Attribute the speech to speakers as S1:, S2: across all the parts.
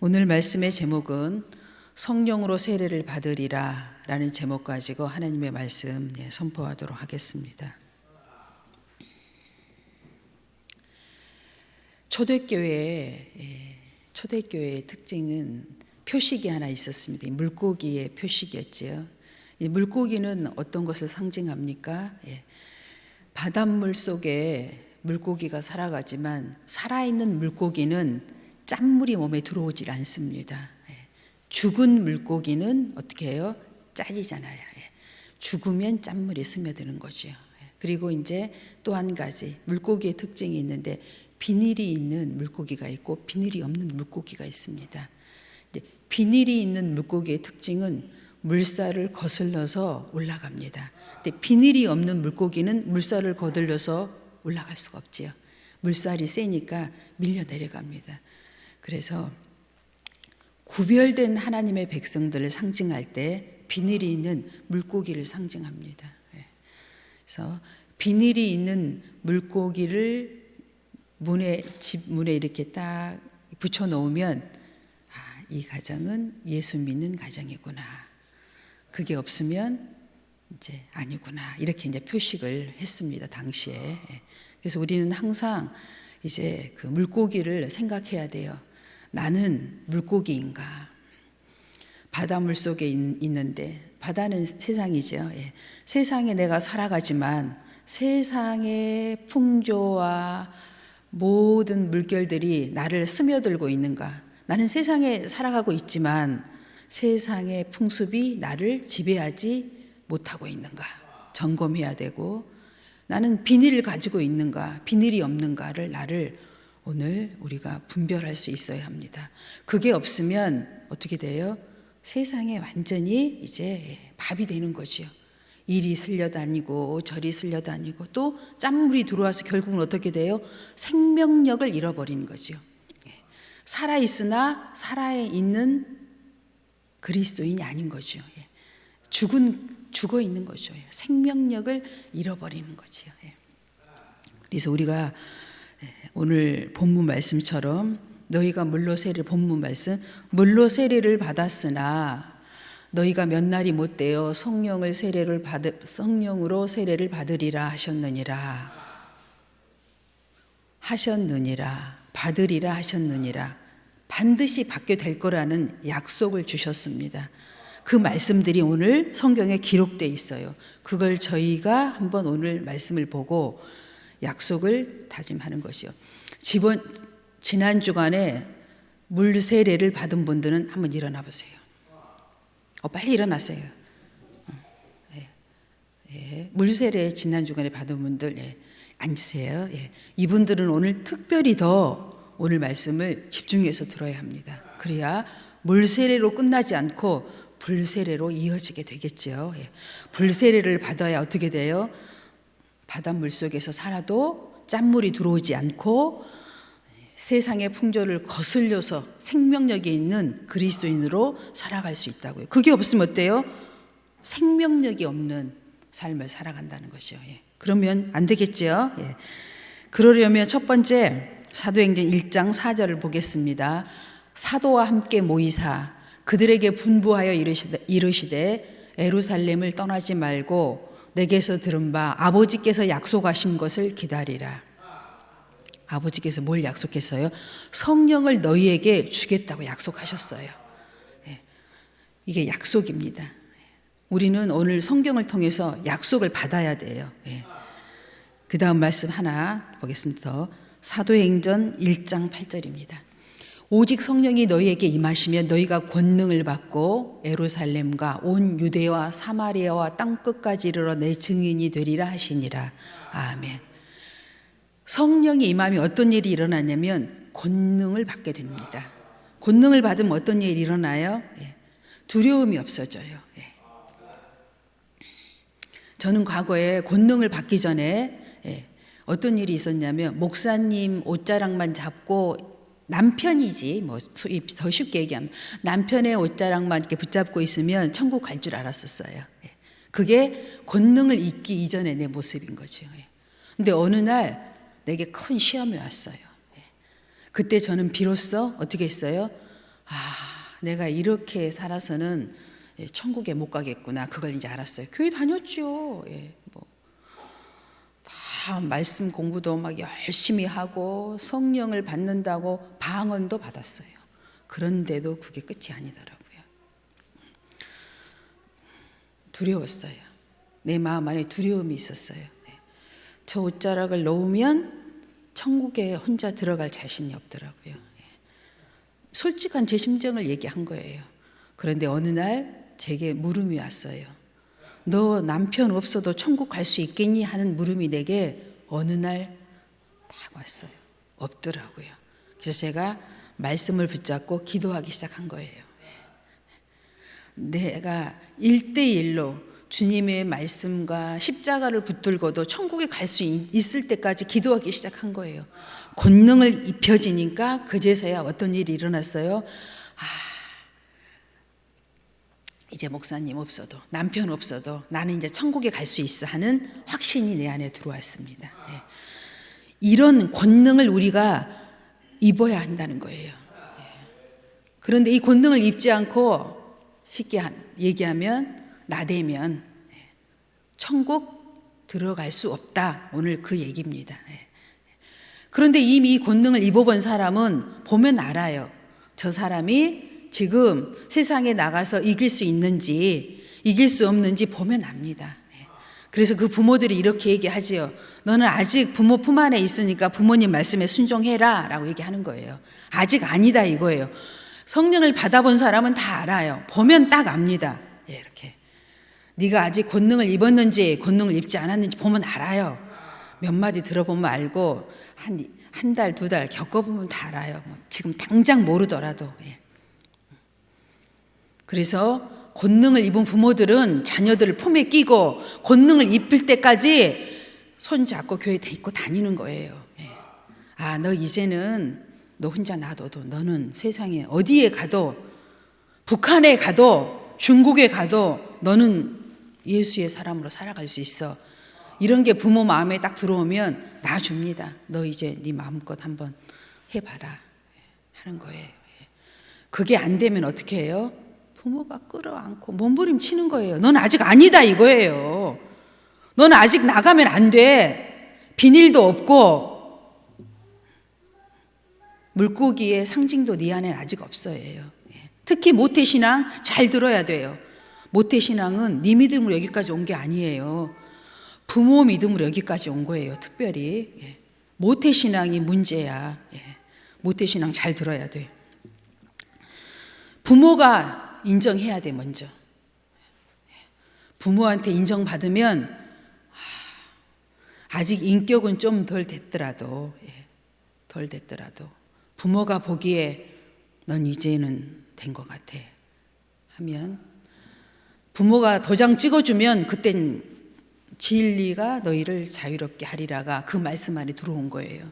S1: 오늘 말씀의 제목은 성령으로 세례를 받으리라 라는 제목 가지고 하나님의 말씀 선포하도록 하겠습니다. 초대교회의 특징은 표식이 하나 있었습니다. 물고기의 표식이었지요. 이 물고기는 어떤 것을 상징합니까? 바닷물 속에 물고기가 살아가지만 살아있는 물고기는 짠물이 몸에 들어오질 않습니다. 죽은 물고기는 어떻게 해요? 짜지잖아요. 죽으면 짠물이 스며드는 거죠. 그리고 이제 또 한 가지 물고기의 특징이 있는데 비닐이 있는 물고기가 있고 비닐이 없는 물고기가 있습니다. 비닐이 있는 물고기의 특징은 물살을 거슬러서 올라갑니다. 근데 비닐이 없는 물고기는 물살을 거슬러서 올라갈 수가 없지요. 물살이 세니까 밀려 내려갑니다. 그래서 구별된 하나님의 백성들을 상징할 때 비닐이 있는 물고기를 상징합니다. 그래서 비닐이 있는 물고기를 집 문에 이렇게 딱 붙여 놓으면 이 가정은 예수 믿는 가정이구나. 그게 없으면 이제 아니구나. 이렇게 이제 표식을 했습니다. 당시에. 그래서 우리는 항상 이제 그 물고기를 생각해야 돼요. 나는 물고기인가? 바닷물 속에 있는데 바다는 세상이죠. 세상에 내가 살아가지만 세상의 풍조와 모든 물결들이 나를 스며들고 있는가? 나는 세상에 살아가고 있지만 세상의 풍습이 나를 지배하지 못하고 있는가? 점검해야 되고 나는 비닐을 가지고 있는가? 비닐이 없는가를 나를 오늘 우리가 분별할 수 있어야 합니다. 그게 없으면 어떻게 돼요? 세상에 완전히 이제 밥이 되는 거죠. 이리 쓸려다니고 저리 쓸려다니고 또 짠물이 들어와서 결국은 어떻게 돼요? 생명력을 잃어버리는 거죠. 살아있으나 살아있는 그리스도인이 아닌 거죠. 죽어 있는 거죠. 생명력을 잃어버리는 거죠. 그래서 우리가 오늘 본문 말씀처럼 너희가 물로 세례를 본문 말씀 물로 세례를 받았으나 너희가 몇 날이 못 되어 성령으로 세례를 받으리라 받으리라 하셨느니라 반드시 받게 될 거라는 약속을 주셨습니다. 그 말씀들이 오늘 성경에 기록되어 있어요. 그걸 저희가 한번 오늘 말씀을 보고 약속을 다짐하는 것이요. 지난 주간에 물 세례를 받은 분들은 한번 일어나 보세요. 빨리 일어나세요. 물 세례 지난 주간에 받은 분들 앉으세요. 이분들은 오늘 특별히 더 오늘 말씀을 집중해서 들어야 합니다. 그래야 물 세례로 끝나지 않고 불 세례로 이어지게 되겠죠. 불 세례를 받아야 어떻게 돼요? 바닷물 속에서 살아도 짠물이 들어오지 않고 세상의 풍조를 거슬려서 생명력이 있는 그리스도인으로 살아갈 수 있다고요. 그게 없으면 어때요? 생명력이 없는 삶을 살아간다는 것이죠. 그러면 안 되겠죠. 그러려면 첫 번째 사도행전 1장 4절을 보겠습니다. 사도와 함께 모이사 그들에게 분부하여 이르시되 예루살렘을 떠나지 말고 내게서 들은 바 아버지께서 약속하신 것을 기다리라. 아버지께서 뭘 약속했어요? 성령을 너희에게 주겠다고 약속하셨어요. 이게 약속입니다. 우리는 오늘 성경을 통해서 약속을 받아야 돼요. 그 다음 말씀 하나 보겠습니다. 사도행전 1장 8절입니다. 오직 성령이 너희에게 임하시면 너희가 권능을 받고 예루살렘과 온 유대와 사마리아와 땅끝까지 이르러 내 증인이 되리라 하시니라. 아멘. 성령이 임하면 어떤 일이 일어나냐면 권능을 받게 됩니다. 권능을 받으면 어떤 일이 일어나요? 두려움이 없어져요. 저는 과거에 권능을 받기 전에 어떤 일이 있었냐면 목사님 옷자락만 잡고 남편이지 더 쉽게 얘기하면 남편의 옷자락만 이렇게 붙잡고 있으면 천국 갈 줄 알았었어요. 그게 권능을 잊기 이전의 내 모습인 거죠. 근데 어느 날 내게 큰 시험이 왔어요. 그때 저는 비로소 어떻게 했어요? 내가 이렇게 살아서는 천국에 못 가겠구나. 그걸 이제 알았어요. 교회 다녔죠. 다 말씀 공부도 막 열심히 하고 성령을 받는다고 방언도 받았어요. 그런데도 그게 끝이 아니더라고요. 두려웠어요. 내 마음 안에 두려움이 있었어요. 저 옷자락을 놓으면 천국에 혼자 들어갈 자신이 없더라고요. 솔직한 제 심정을 얘기한 거예요. 그런데 어느 날 제게 물음이 왔어요. 너 남편 없어도 천국 갈 수 있겠니? 하는 물음이 내게 어느 날 딱 왔어요. 없더라고요. 그래서 제가 말씀을 붙잡고 기도하기 시작한 거예요. 내가 1대1로 주님의 말씀과 십자가를 붙들고도 천국에 갈 수 있을 때까지 기도하기 시작한 거예요. 권능을 입혀지니까 그제서야 어떤 일이 일어났어요. 이제 목사님 없어도 남편 없어도 나는 이제 천국에 갈 수 있어 하는 확신이 내 안에 들어왔습니다. 이런 권능을 우리가 입어야 한다는 거예요. 그런데 이 권능을 입지 않고 쉽게 얘기하면 나대면 천국 들어갈 수 없다. 오늘 그 얘기입니다. 그런데 이미 이 권능을 입어본 사람은 보면 알아요. 저 사람이 지금 세상에 나가서 이길 수 있는지 이길 수 없는지 보면 압니다. 그래서 그 부모들이 이렇게 얘기하지요. 너는 아직 부모 품 안에 있으니까 부모님 말씀에 순종해라 라고 얘기하는 거예요. 아직 아니다 이거예요. 성령을 받아본 사람은 다 알아요. 보면 딱 압니다. 이렇게 네가 아직 권능을 입었는지 권능을 입지 않았는지 보면 알아요. 몇 마디 들어보면 알고 한 달, 2달 겪어보면 다 알아요. 지금 당장 모르더라도. 그래서 권능을 입은 부모들은 자녀들을 품에 끼고 권능을 입힐 때까지 손잡고 교회 데리고 다니는 거예요. 너 이제는 너 혼자 놔둬도 너는 세상에 어디에 가도 북한에 가도 중국에 가도 너는 예수의 사람으로 살아갈 수 있어. 이런 게 부모 마음에 딱 들어오면 놔줍니다. 너 이제 네 마음껏 한번 해봐라 하는 거예요. 그게 안 되면 어떻게 해요? 부모가 끌어안고 몸부림치는 거예요. 넌 아직 아니다 이거예요. 넌 아직 나가면 안 돼. 비닐도 없고 물고기의 상징도 네 안에는 아직 없어요. 특히 모태신앙 잘 들어야 돼요. 모태신앙은 네 믿음으로 여기까지 온 게 아니에요. 부모 믿음으로 여기까지 온 거예요. 특별히 모태신앙이 문제야. 모태신앙 잘 들어야 돼. 부모가 인정해야 돼 먼저. 부모한테 인정받으면 아직 인격은 좀 덜 됐더라도 부모가 보기에 넌 이제는 된 것 같아 하면 부모가 도장 찍어주면 그땐 진리가 너희를 자유롭게 하리라가 그 말씀 안에 들어온 거예요.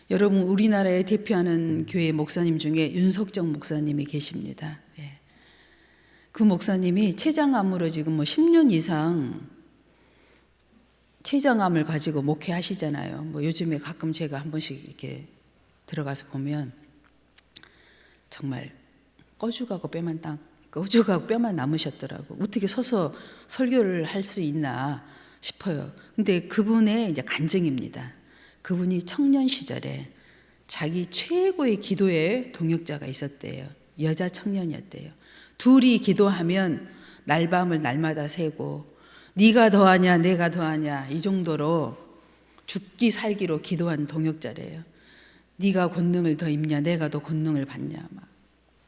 S1: 여러분 우리나라에 대표하는 교회 목사님 중에 윤석정 목사님이 계십니다. 그 목사님이 췌장암으로 지금 10년 이상 췌장암을 가지고 목회하시잖아요. 요즘에 가끔 제가 한 번씩 이렇게 들어가서 보면 정말 꺼죽하고 뼈만 남으셨더라고. 어떻게 서서 설교를 할 수 있나 싶어요. 근데 그분의 이제 간증입니다. 그분이 청년 시절에 자기 최고의 기도의 동역자가 있었대요. 여자 청년이었대요. 둘이 기도하면 날밤을 날마다 새고 네가 더하냐 내가 더하냐 이 정도로 죽기 살기로 기도한 동역자래요. 네가 권능을 더 입냐 내가 더 권능을 받냐 막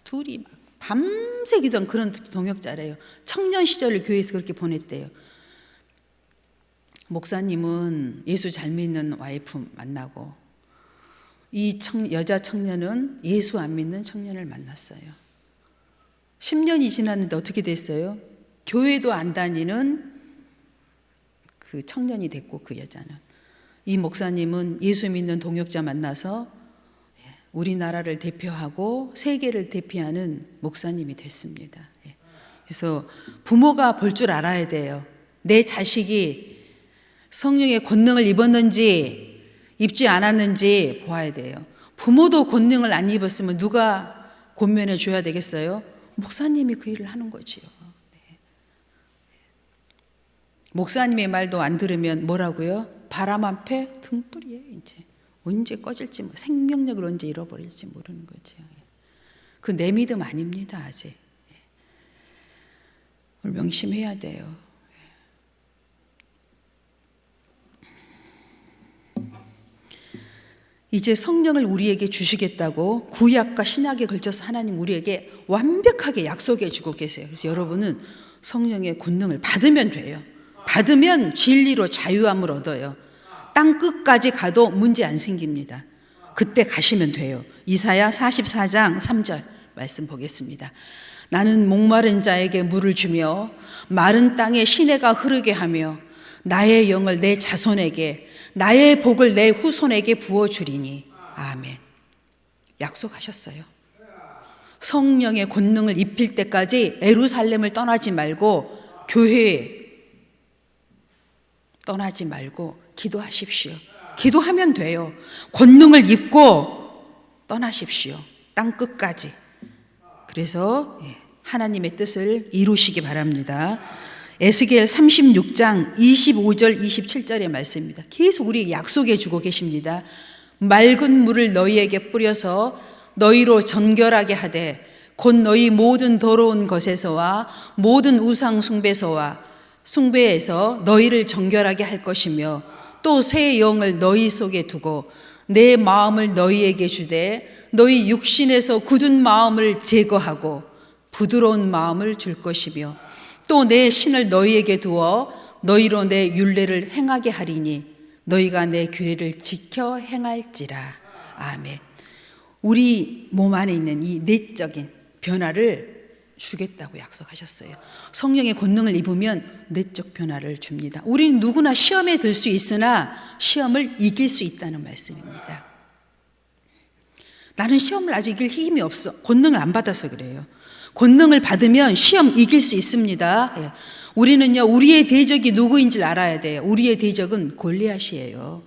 S1: 둘이 막 밤새 기도한 그런 동역자래요. 청년 시절을 교회에서 그렇게 보냈대요. 목사님은 예수 잘 믿는 와이프 만나고 이 여자 청년은 예수 안 믿는 청년을 만났어요. 10년이 지났는데 어떻게 됐어요? 교회도 안 다니는 그 청년이 됐고 그 여자는. 이 목사님은 예수 믿는 동역자 만나서 우리나라를 대표하고 세계를 대표하는 목사님이 됐습니다. 그래서 부모가 볼 줄 알아야 돼요. 내 자식이 성령의 권능을 입었는지 입지 않았는지 보아야 돼요. 부모도 권능을 안 입었으면 누가 권면해 줘야 되겠어요? 목사님이 그 일을 하는 거지요. 네. 목사님의 말도 안 들으면 뭐라고요? 바람 앞에 등불이에요. 이제 언제 꺼질지, 생명력을 언제 잃어버릴지 모르는 거죠. 그 내 믿음 아닙니다. 아직. 오늘 명심해야 돼요. 이제 성령을 우리에게 주시겠다고 구약과 신약에 걸쳐서 하나님 우리에게 완벽하게 약속해 주고 계세요. 그래서 여러분은 성령의 권능을 받으면 돼요. 받으면 진리로 자유함을 얻어요. 땅 끝까지 가도 문제 안 생깁니다. 그때 가시면 돼요. 이사야 44장 3절 말씀 보겠습니다. 나는 목마른 자에게 물을 주며 마른 땅에 시내가 흐르게 하며 나의 영을 내 자손에게 나의 복을 내 후손에게 부어주리니. 아멘. 약속하셨어요. 성령의 권능을 입힐 때까지 예루살렘을 떠나지 말고 교회에 떠나지 말고 기도하십시오. 기도하면 돼요. 권능을 입고 떠나십시오. 땅 끝까지. 그래서 하나님의 뜻을 이루시기 바랍니다. 에스겔 36장 25절 27절의 말씀입니다. 계속 우리에게 약속해 주고 계십니다. 맑은 물을 너희에게 뿌려서 너희로 정결하게 하되 곧 너희 모든 더러운 것에서와 모든 우상 숭배에서 너희를 정결하게 할 것이며 또 새 영을 너희 속에 두고 내 마음을 너희에게 주되 너희 육신에서 굳은 마음을 제거하고 부드러운 마음을 줄 것이며 또 내 신을 너희에게 두어 너희로 내 율례를 행하게 하리니 너희가 내 규례를 지켜 행할지라. 아멘. 우리 몸 안에 있는 이 내적인 변화를 주겠다고 약속하셨어요. 성령의 권능을 입으면 내적 변화를 줍니다. 우리는 누구나 시험에 들 수 있으나 시험을 이길 수 있다는 말씀입니다. 나는 시험을 아직 이길 힘이 없어. 권능을 안 받아서 그래요. 권능을 받으면 시험 이길 수 있습니다. 우리는요, 우리의 대적이 누구인지를 알아야 돼요. 우리의 대적은 골리앗이에요.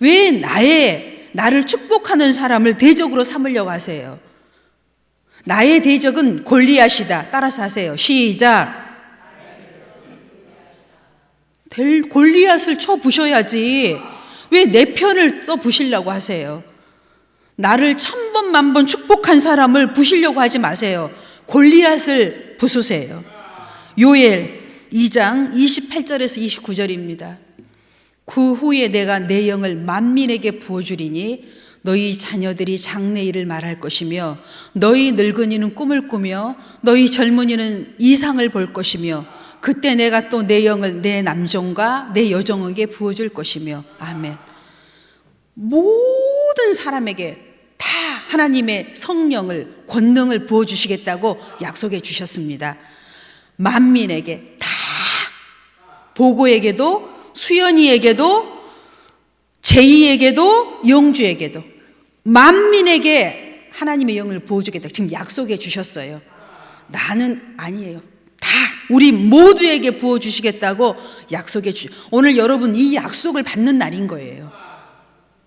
S1: 왜 나를 축복하는 사람을 대적으로 삼으려고 하세요? 나의 대적은 골리앗이다. 따라서 하세요. 시작. 골리앗을 쳐 부셔야지. 왜 내 편을 써 부시려고 하세요? 나를 1000번 만번 축복한 사람을 부시려고 하지 마세요. 골리앗을 부수세요. 요엘 2장 28절에서 29절입니다. 그 후에 내가 내 영을 만민에게 부어주리니 너희 자녀들이 장래일을 말할 것이며 너희 늙은이는 꿈을 꾸며 너희 젊은이는 이상을 볼 것이며 그때 내가 또 내 영을 내 남종과 내 여종에게 부어줄 것이며. 아멘. 모든 사람에게 다 하나님의 성령을 권능을 부어주시겠다고 약속해 주셨습니다. 만민에게 다, 보고에게도 수연이에게도 제이에게도 영주에게도 만민에게 하나님의 영을 부어주겠다 지금 약속해 주셨어요. 나는 아니에요. 다 우리 모두에게 부어주시겠다고 약속해 오늘 여러분 이 약속을 받는 날인 거예요.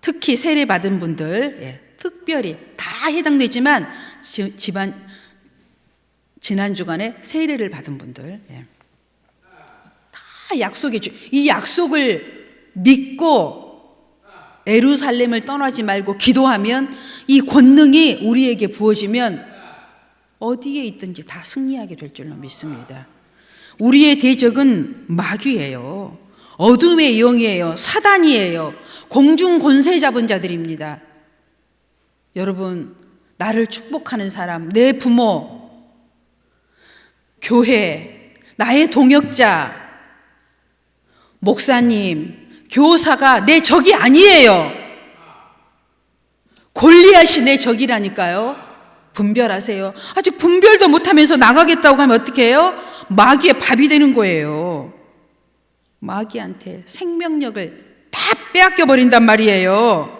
S1: 특히 세례 받은 분들 특별히 다 해당되지만 지난 주간에 세례를 받은 분들 다 약속해 이 약속을 믿고 예루살렘을 떠나지 말고 기도하면 이 권능이 우리에게 부어지면 어디에 있든지 다 승리하게 될 줄로 믿습니다. 우리의 대적은 마귀예요. 어둠의 영이에요. 사단이에요. 공중 권세 잡은 자들입니다. 여러분, 나를 축복하는 사람, 내 부모, 교회, 나의 동역자, 목사님, 교사가 내 적이 아니에요. 골리앗이 내 적이라니까요. 분별하세요. 아직 분별도 못하면서 나가겠다고 하면 어떻게 해요? 마귀의 밥이 되는 거예요. 마귀한테 생명력을 다 빼앗겨 버린단 말이에요.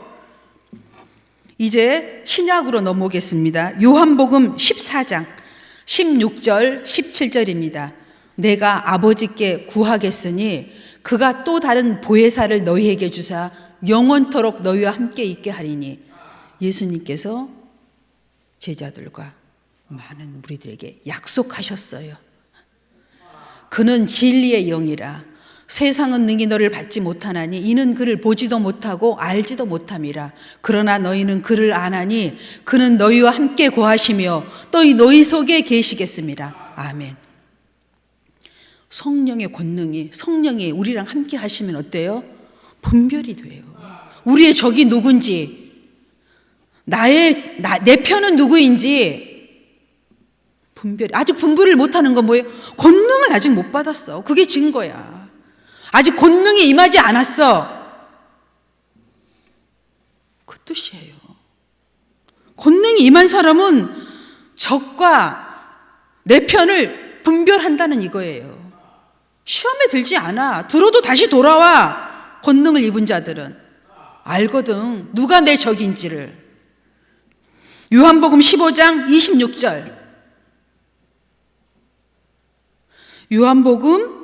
S1: 이제 신약으로 넘어오겠습니다. 요한복음 14장 16절 17절입니다. 내가 아버지께 구하겠으니 그가 또 다른 보혜사를 너희에게 주사 영원토록 너희와 함께 있게 하리니. 예수님께서 제자들과 많은 무리들에게 약속하셨어요. 그는 진리의 영이라 세상은 능히 너를 받지 못하나니 이는 그를 보지도 못하고 알지도 못함이라. 그러나 너희는 그를 아나니 그는 너희와 함께 거하시며 또 너희 속에 계시겠습니다. 아멘. 성령의 권능이, 성령이 우리랑 함께 하시면 어때요? 분별이 돼요. 우리의 적이 누군지, 내 편은 누구인지 아직 분별을 못하는 건 뭐예요? 권능을 아직 못 받았어. 그게 증거야. 아직 권능이 임하지 않았어. 그 뜻이에요. 권능이 임한 사람은 적과 내 편을 분별한다는 이거예요. 시험에 들지 않아. 들어도 다시 돌아와. 권능을 입은 자들은 알거든. 누가 내 적인지를. 요한복음 15장 26절. 요한복음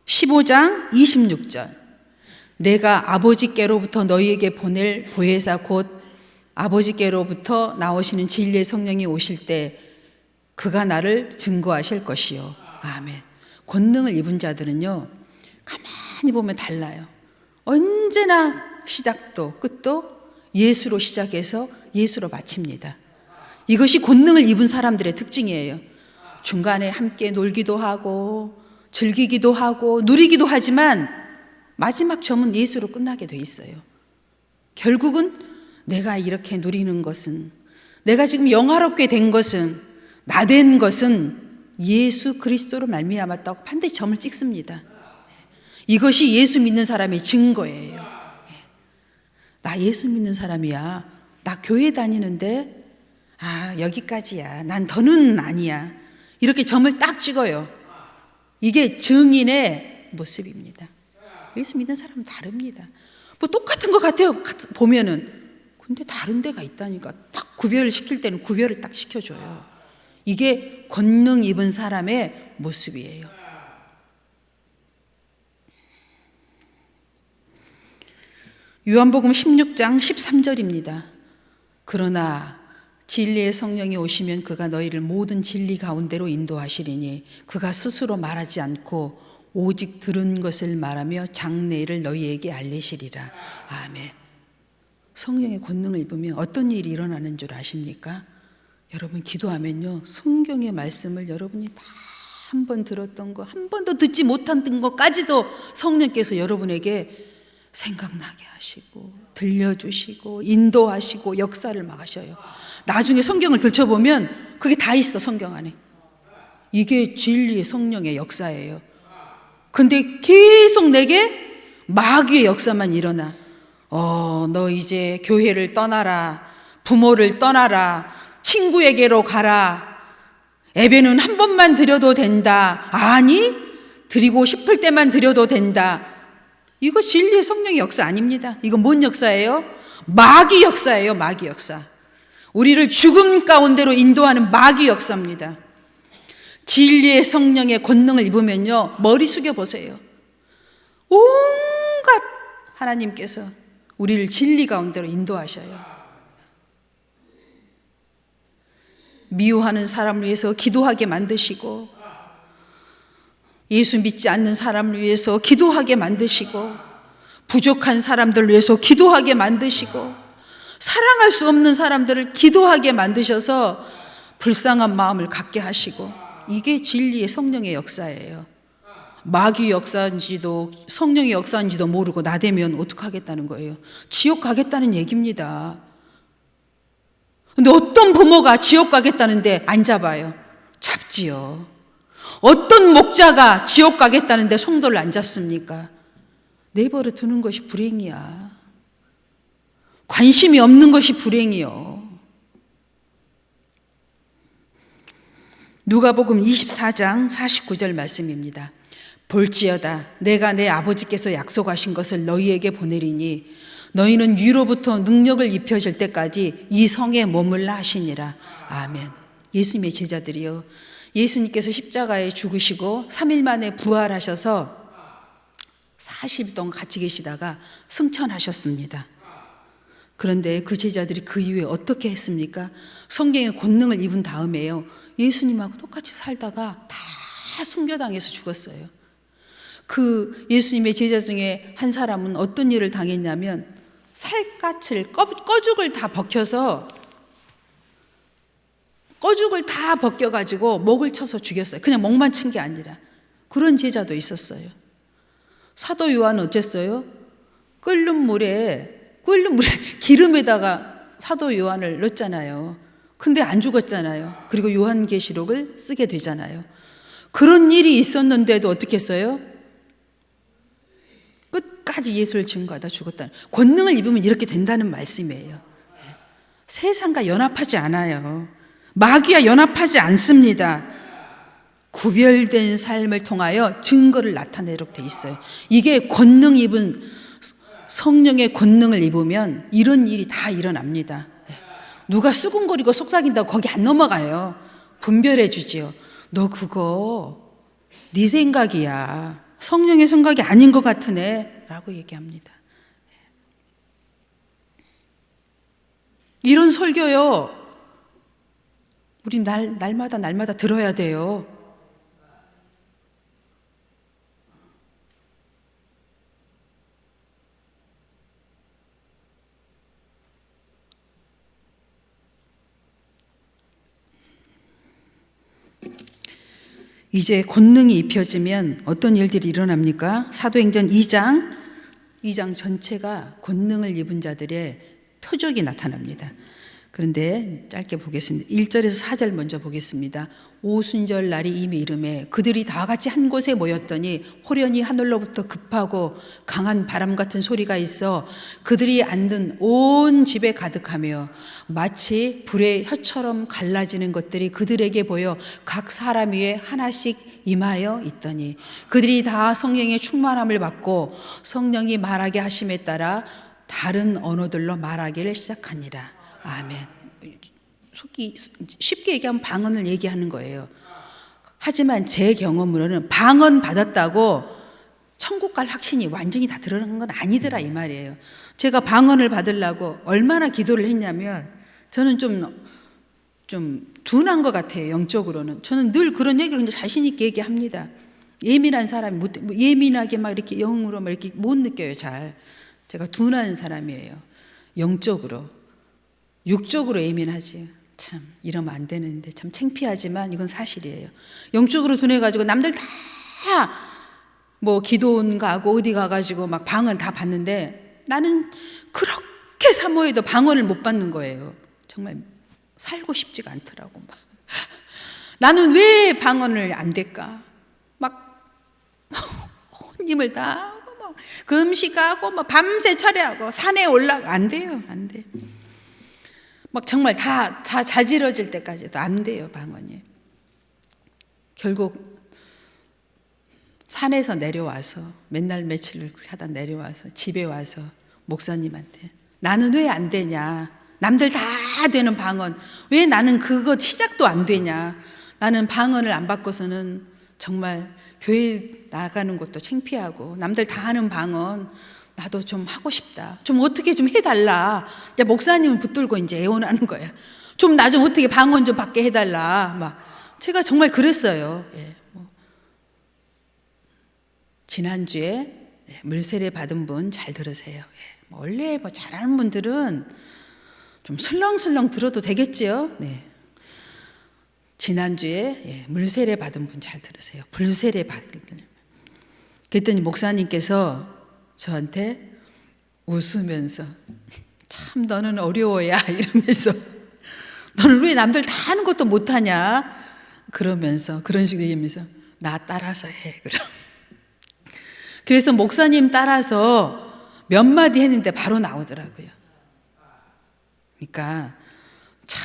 S1: 15장 26절. 내가 아버지께로부터 너희에게 보낼 보혜사 곧 아버지께로부터 나오시는 진리의 성령이 오실 때 그가 나를 증거하실 것이요. 아멘. 권능을 입은 자들은요, 가만히 보면 달라요. 언제나 시작도 끝도 예수로 시작해서 예수로 마칩니다. 이것이 권능을 입은 사람들의 특징이에요. 중간에 함께 놀기도 하고 즐기기도 하고 누리기도 하지만 마지막 점은 예수로 끝나게 돼 있어요. 결국은 내가 이렇게 누리는 것은, 내가 지금 영화롭게 된 것은, 나된 것은 예수 그리스도로 말미암았다고 반드시 점을 찍습니다. 이것이 예수 믿는 사람의 증거예요. 나 예수 믿는 사람이야. 나 교회 다니는데 여기까지야. 난 더는 아니야. 이렇게 점을 딱 찍어요. 이게 증인의 모습입니다. 예수 믿는 사람은 다릅니다. 뭐 똑같은 것 같아요. 보면은. 근데 다른 데가 있다니까. 딱 구별을 시킬 때는 구별을 딱 시켜줘요. 이게 권능 입은 사람의 모습이에요. 요한복음 16장 13절입니다. 그러나 진리의 성령이 오시면 그가 너희를 모든 진리 가운데로 인도하시리니 그가 스스로 말하지 않고 오직 들은 것을 말하며 장래일을 너희에게 알리시리라. 아멘. 성령의 권능을 입으면 어떤 일이 일어나는 줄 아십니까? 여러분 기도하면요, 성경의 말씀을 여러분이 다 한 번 들었던 거, 한 번도 듣지 못한 것까지도 성령께서 여러분에게 생각나게 하시고 들려주시고 인도하시고 역사를 막 하셔요. 나중에 성경을 들춰보면 그게 다 있어, 성경 안에. 이게 진리의 성령의 역사예요. 근데 계속 내게 마귀의 역사만 일어나. 너 이제 교회를 떠나라. 부모를 떠나라. 친구에게로 가라. 예배는 한 번만 드려도 된다. 아니, 드리고 싶을 때만 드려도 된다. 이거 진리의 성령의 역사 아닙니다. 이거 뭔 역사예요? 마귀 역사예요. 마귀 역사. 우리를 죽음 가운데로 인도하는 마귀 역사입니다. 진리의 성령의 권능을 입으면요, 머리 숙여 보세요. 온갖 하나님께서 우리를 진리 가운데로 인도하셔요. 미워하는 사람을 위해서 기도하게 만드시고, 예수 믿지 않는 사람을 위해서 기도하게 만드시고, 부족한 사람들을 위해서 기도하게 만드시고, 사랑할 수 없는 사람들을 기도하게 만드셔서 불쌍한 마음을 갖게 하시고, 이게 진리의 성령의 역사예요. 마귀 역사인지도 성령의 역사인지도 모르고 나대면 어떡하겠다는 거예요? 지옥 가겠다는 얘기입니다. 근데 어떤 부모가 지옥 가겠다는데 안 잡아요? 잡지요. 어떤 목자가 지옥 가겠다는데 성도를 안 잡습니까? 내버려 두는 것이 불행이야. 관심이 없는 것이 불행이요. 누가복음 24장 49절 말씀입니다. 볼지어다 내가 내 아버지께서 약속하신 것을 너희에게 보내리니 너희는 위로부터 능력을 입혀질 때까지 이 성에 머물라 하시니라. 아멘. 예수님의 제자들이요, 예수님께서 십자가에 죽으시고 3일 만에 부활하셔서 40일 동안 같이 계시다가 승천하셨습니다. 그런데 그 제자들이 그 이후에 어떻게 했습니까? 성경의 권능을 입은 다음에요, 예수님하고 똑같이 살다가 다 순교당해서 죽었어요. 그 예수님의 제자 중에 한 사람은 어떤 일을 당했냐면 살갗을 꺼죽을 다 벗겨서 벗겨가지고 목을 쳐서 죽였어요. 그냥 목만 친 게 아니라. 그런 제자도 있었어요. 사도 요한은 어땠어요? 끓는 물에 기름에다가 사도 요한을 넣었잖아요. 근데 안 죽었잖아요. 그리고 요한계시록을 쓰게 되잖아요. 그런 일이 있었는데도 어떻게 했어요? 끝까지 예수를 증거하다 죽었다는, 권능을 입으면 이렇게 된다는 말씀이에요. 세상과 연합하지 않아요. 마귀와 연합하지 않습니다. 구별된 삶을 통하여 증거를 나타내도록 돼 있어요. 이게 권능 입은, 성령의 권능을 입으면 이런 일이 다 일어납니다. 누가 수군거리고 속삭인다고 거기 안 넘어가요. 분별해 주지요. 너 그거 네 생각이야. 성령의 생각이 아닌 것 같으네 라고 얘기합니다. 이런 설교요, 우리 날마다 들어야 돼요. 이제 권능이 입혀지면 어떤 일들이 일어납니까? 사도행전 2장 전체가 권능을 입은 자들의 표적이 나타납니다. 그런데 짧게 보겠습니다. 1절에서 4절 먼저 보겠습니다. 오순절 날이 이미 이르매 그들이 다 같이 한 곳에 모였더니 호련히 하늘로부터 급하고 강한 바람 같은 소리가 있어 그들이 앉은 온 집에 가득하며 마치 불의 혀처럼 갈라지는 것들이 그들에게 보여 각 사람 위에 하나씩 임하여 있더니 그들이 다 성령의 충만함을 받고 성령이 말하게 하심에 따라 다른 언어들로 말하기를 시작하니라. 아멘. 쉽게 얘기하면 방언을 얘기하는 거예요. 하지만 제 경험으로는 방언 받았다고 천국 갈 확신이 완전히 다 드러난 건 아니더라 이 말이에요. 제가 방언을 받으려고 얼마나 기도를 했냐면 저는 좀 둔한 것 같아요. 영적으로는. 저는 늘 그런 얘기를 자신 있게 얘기합니다. 예민한 사람이 예민하게 막 이렇게 영으로 막 이렇게 못 느껴요. 잘. 제가 둔한 사람이에요. 영적으로. 육적으로 예민하지. 참 이러면 안 되는데 참 창피하지만 이건 사실이에요. 영적으로 둔해가지고 남들 다 뭐 기도원 가고 어디 가가지고 막 방언 다 받는데 나는 그렇게 사모해도 방언을 못 받는 거예요. 정말 살고 싶지가 않더라고. 막. 나는 왜 방언을 안 될까? 막 힘을 다 하고 막 금식하고 막 밤새 철회하고 산에 올라가 안 돼요. 안 돼. 막 정말 다 자지러질 때까지도 안 돼요, 방언이. 결국 산에서 내려와서 맨날 며칠을 하다 내려와서 집에 와서 목사님한테 나는 왜 안 되냐? 남들 다 되는 방언 왜 나는 그거 시작도 안 되냐? 나는 방언을 안 받고서는 정말 교회 나가는 것도 창피하고 남들 다 하는 방언 나도 좀 하고 싶다. 좀 어떻게 좀 해달라. 이제 목사님은 붙들고 이제 애원하는 거야. 좀 나 좀 어떻게 방언 좀 받게 해달라. 막 제가 정말 그랬어요. 예, 지난주에 물세례 받은 분 잘 들으세요. 예, 원래 잘하는 분들은 좀 슬렁슬렁 들어도 되겠지요. 네. 지난주에 물세례 받은 분 잘 들으세요. 불세례 받은 분. 그랬더니 목사님께서 저한테 웃으면서 참 너는 어려워야 이러면서 너는 왜 남들 다 하는 것도 못하냐 그러면서 그런 식으로 얘기하면서 나 따라서 해 그럼. 그래서 목사님 따라서 몇 마디 했는데 바로 나오더라고요. 그러니까 참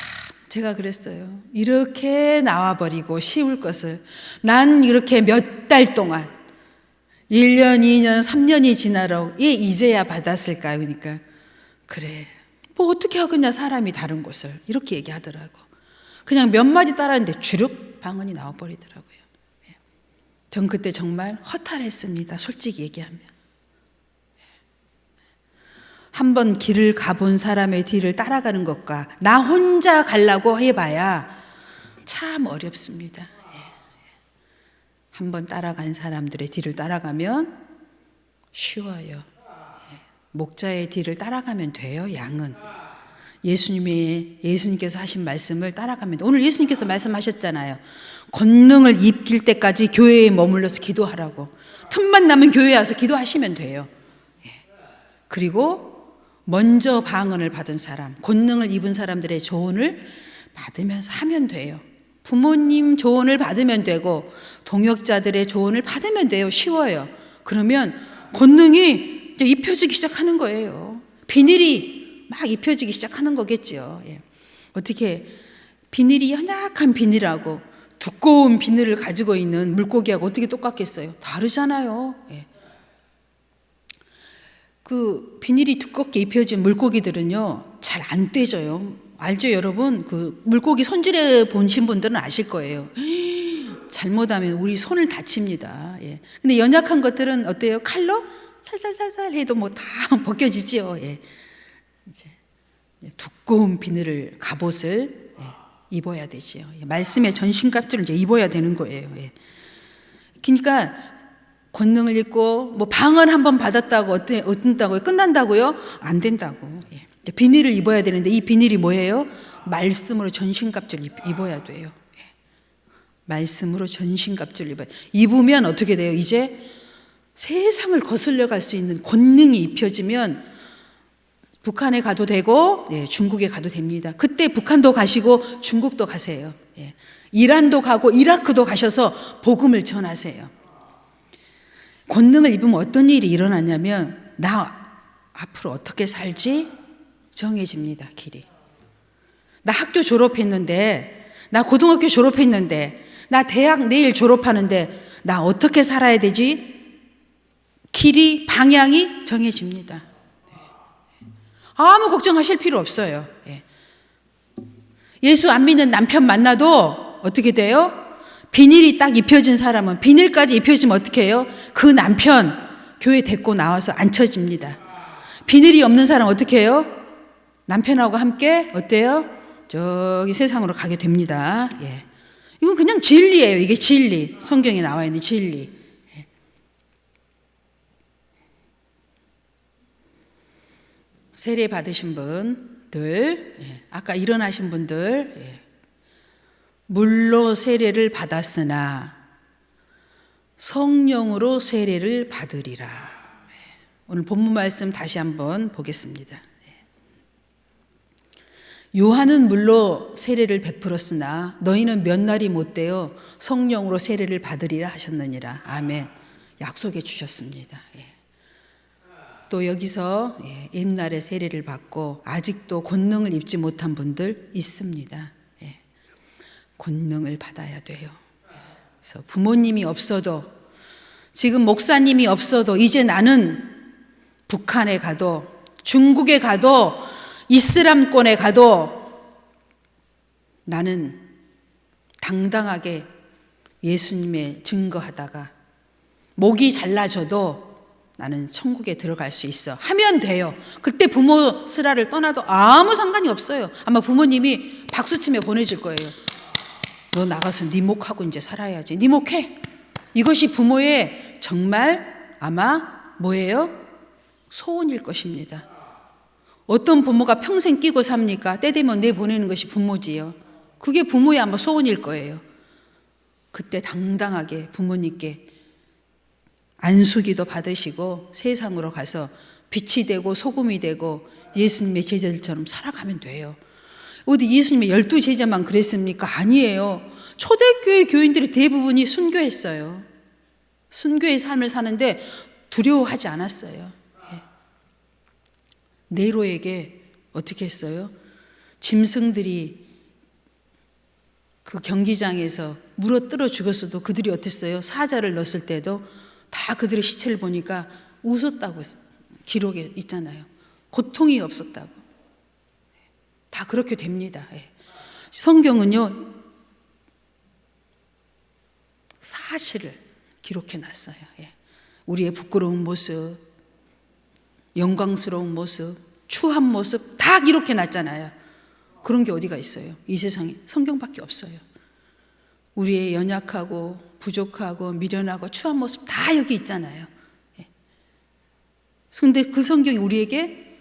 S1: 제가 그랬어요. 이렇게 나와버리고 쉬울 것을 난 이렇게 몇 달 동안 1년, 2년, 3년이 지나러 이제야 받았을까? 그러니까 그래 뭐 어떻게 하겠냐 사람이 다른 것을 이렇게 얘기하더라고. 그냥 몇 마디 따라했는데 주룩 방언이 나와버리더라고요. 전 그때 정말 허탈했습니다. 솔직히 얘기하면. 한번 길을 가본 사람의 뒤를 따라가는 것과 나 혼자 가려고 해봐야 참 어렵습니다. 한번 따라간 사람들의 뒤를 따라가면 쉬워요. 목자의 뒤를 따라가면 돼요. 양은 예수님께서 하신 말씀을 따라가면 돼요. 오늘 예수님께서 말씀하셨잖아요. 권능을 입힐 때까지 교회에 머물러서 기도하라고. 틈만 나면 교회에 와서 기도하시면 돼요. 그리고 먼저 방언을 받은 사람, 권능을 입은 사람들의 조언을 받으면서 하면 돼요. 부모님 조언을 받으면 되고 동역자들의 조언을 받으면 돼요. 쉬워요. 그러면 권능이 이제 입혀지기 시작하는 거예요. 비닐이 막 입혀지기 시작하는 거겠죠. 어떻게 비닐이 연약한 비닐하고 두꺼운 비닐을 가지고 있는 물고기하고 어떻게 똑같겠어요? 다르잖아요. 그 비닐이 두껍게 입혀진 물고기들은요 잘 안 떼져요. 알죠 여러분? 그 물고기 손질해 보신 분들은 아실 거예요. 잘못하면 우리 손을 다칩니다. 근데 연약한 것들은 어때요? 칼로 살살살살 해도 뭐 다 벗겨지죠. 이제 두꺼운 비늘을 갑옷을 입어야 되지요. 말씀의 전신갑주를 이제 입어야 되는 거예요. 그러니까 권능을 입고 뭐 방언 한번 받았다고 어떤다고요? 끝난다고요? 안 된다고. 비닐을 입어야 되는데 이 비닐이 뭐예요? 말씀으로 전신갑주를 입어야 돼요. 말씀으로 전신갑주를 입으면 어떻게 돼요? 이제 세상을 거슬려 갈 수 있는 권능이 입혀지면 북한에 가도 되고 중국에 가도 됩니다. 그때 북한도 가시고 중국도 가세요. 이란도 가고 이라크도 가셔서 복음을 전하세요. 권능을 입으면 어떤 일이 일어나냐면 나 앞으로 어떻게 살지 정해집니다. 길이. 나 학교 졸업했는데, 나 고등학교 졸업했는데, 나 대학 내일 졸업하는데 나 어떻게 살아야 되지? 길이, 방향이 정해집니다. 아무 걱정하실 필요 없어요. 예수 안 믿는 남편 만나도 어떻게 돼요? 비닐이 딱 입혀진 사람은 비닐까지 입혀지면 어떻게 해요? 그 남편 교회 데리고 나와서 앉혀집니다. 비닐이 없는 사람 어떻게 해요? 남편하고 함께 어때요? 저기 세상으로 가게 됩니다. 이건 그냥 진리예요. 이게 진리. 성경에 나와 있는 진리. 세례 받으신 분들, 아까 일어나신 분들, 물로 세례를 받았으나 성령으로 세례를 받으리라. 오늘 본문 말씀 다시 한번 보겠습니다. 요한은 물로 세례를 베풀었으나 너희는 몇 날이 못되어 성령으로 세례를 받으리라 하셨느니라. 아멘. 약속해 주셨습니다. 또 여기서 옛날에 세례를 받고 아직도 권능을 입지 못한 분들 있습니다. 권능을 받아야 돼요. 그래서 부모님이 없어도 지금 목사님이 없어도 이제 나는 북한에 가도 중국에 가도 이슬람권에 가도 나는 당당하게 예수님의 증거하다가 목이 잘라져도 나는 천국에 들어갈 수 있어 하면 돼요. 그때 부모 슬하를 떠나도 아무 상관이 없어요. 아마 부모님이 박수치며 보내줄 거예요. 너 나가서 네 목하고 이제 살아야지. 네 목해. 이것이 부모의 정말 아마 뭐예요? 소원일 것입니다. 어떤 부모가 평생 끼고 삽니까? 때 되면 내보내는 것이 부모지요. 그게 부모의 아마 소원일 거예요. 그때 당당하게 부모님께 안수기도 받으시고 세상으로 가서 빛이 되고 소금이 되고 예수님의 제자들처럼 살아가면 돼요. 어디 예수님의 12제자만 그랬습니까? 아니에요. 초대교회 교인들이 대부분이 순교했어요. 순교의 삶을 사는데 두려워하지 않았어요. 네로에게 어떻게 했어요? 짐승들이 그 경기장에서 물어뜯어 죽었어도 그들이 어땠어요? 사자를 넣었을 때도 다 그들의 시체를 보니까 웃었다고 기록에 있잖아요. 고통이 없었다고. 다 그렇게 됩니다. 성경은요, 사실을 기록해 놨어요. 우리의 부끄러운 모습, 영광스러운 모습, 추한 모습 다 이렇게 놨잖아요. 그런 게 어디가 있어요? 이 세상에 성경밖에 없어요. 우리의 연약하고 부족하고 미련하고 추한 모습 다 여기 있잖아요. 그런데 그 성경이 우리에게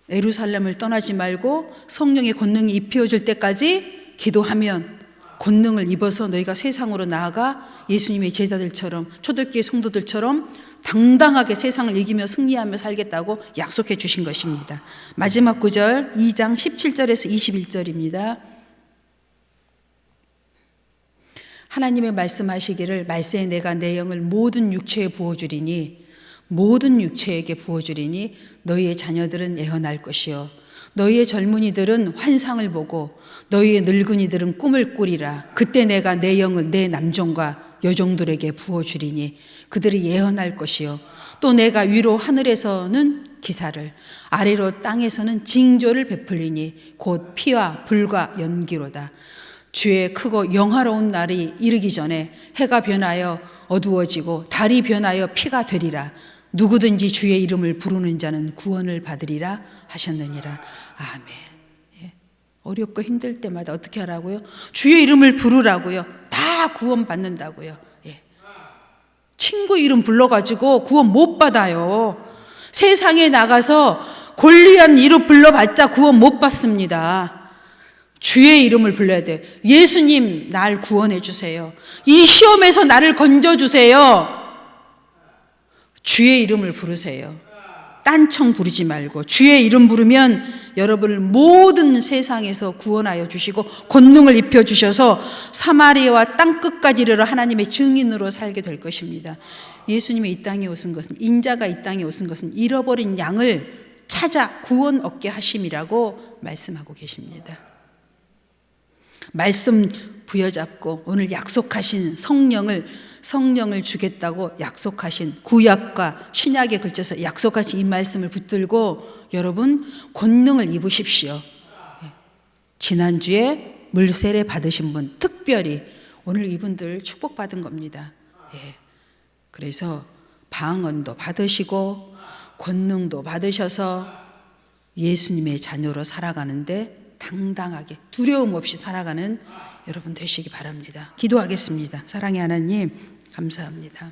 S1: 예루살렘을 떠나지 말고 성령의 권능이 입혀질 때까지 기도하면 권능을 입어서 너희가 세상으로 나아가 예수님의 제자들처럼 초대교회 성도들처럼 당당하게 세상을 이기며 승리하며 살겠다고 약속해 주신 것입니다. 마지막 구절 2장 17절에서 21절입니다. 하나님의 말씀하시기를 말세에 내가 내 영을 모든 육체에 부어주리니 모든 육체에게 부어주리니 너희의 자녀들은 예언할 것이요 너희의 젊은이들은 환상을 보고 너희의 늙은이들은 꿈을 꾸리라. 그때 내가 내 영을 내 남종과 여종들에게 부어주리니 그들이 예언할 것이요 또 내가 위로 하늘에서는 기사를 아래로 땅에서는 징조를 베풀리니 곧 피와 불과 연기로다. 주의 크고 영화로운 날이 이르기 전에 해가 변하여 어두워지고 달이 변하여 피가 되리라. 누구든지 주의 이름을 부르는 자는 구원을 받으리라 하셨느니라. 아멘. 예. 어렵고 힘들 때마다 어떻게 하라고요? 주의 이름을 부르라고요. 다 구원 받는다고요. 예. 친구 이름 불러가지고 구원 못 받아요. 세상에 나가서 골리앗 이름 불러봤자 구원 못 받습니다. 주의 이름을 불러야 돼요. 예수님 날 구원해 주세요. 이 시험에서 나를 건져주세요. 주의 이름을 부르세요. 딴청 부르지 말고 주의 이름 부르면 여러분을 모든 세상에서 구원하여 주시고 권능을 입혀주셔서 사마리아와 땅끝까지 이르러 하나님의 증인으로 살게 될 것입니다. 예수님이 이 땅에 오신 것은 인자가 이 땅에 오신 것은 잃어버린 양을 찾아 구원 얻게 하심이라고 말씀하고 계십니다. 말씀 부여잡고 오늘 약속하신 성령을 주겠다고 약속하신 구약과 신약에 걸쳐서 약속하신 이 말씀을 붙들고 여러분 권능을 입으십시오. 지난주에 물세례 받으신 분 특별히 오늘 이분들 축복받은 겁니다. 그래서 방언도 받으시고 권능도 받으셔서 예수님의 자녀로 살아가는데 당당하게 두려움 없이 살아가는 여러분 되시기 바랍니다. 기도하겠습니다. 사랑의 하나님 감사합니다.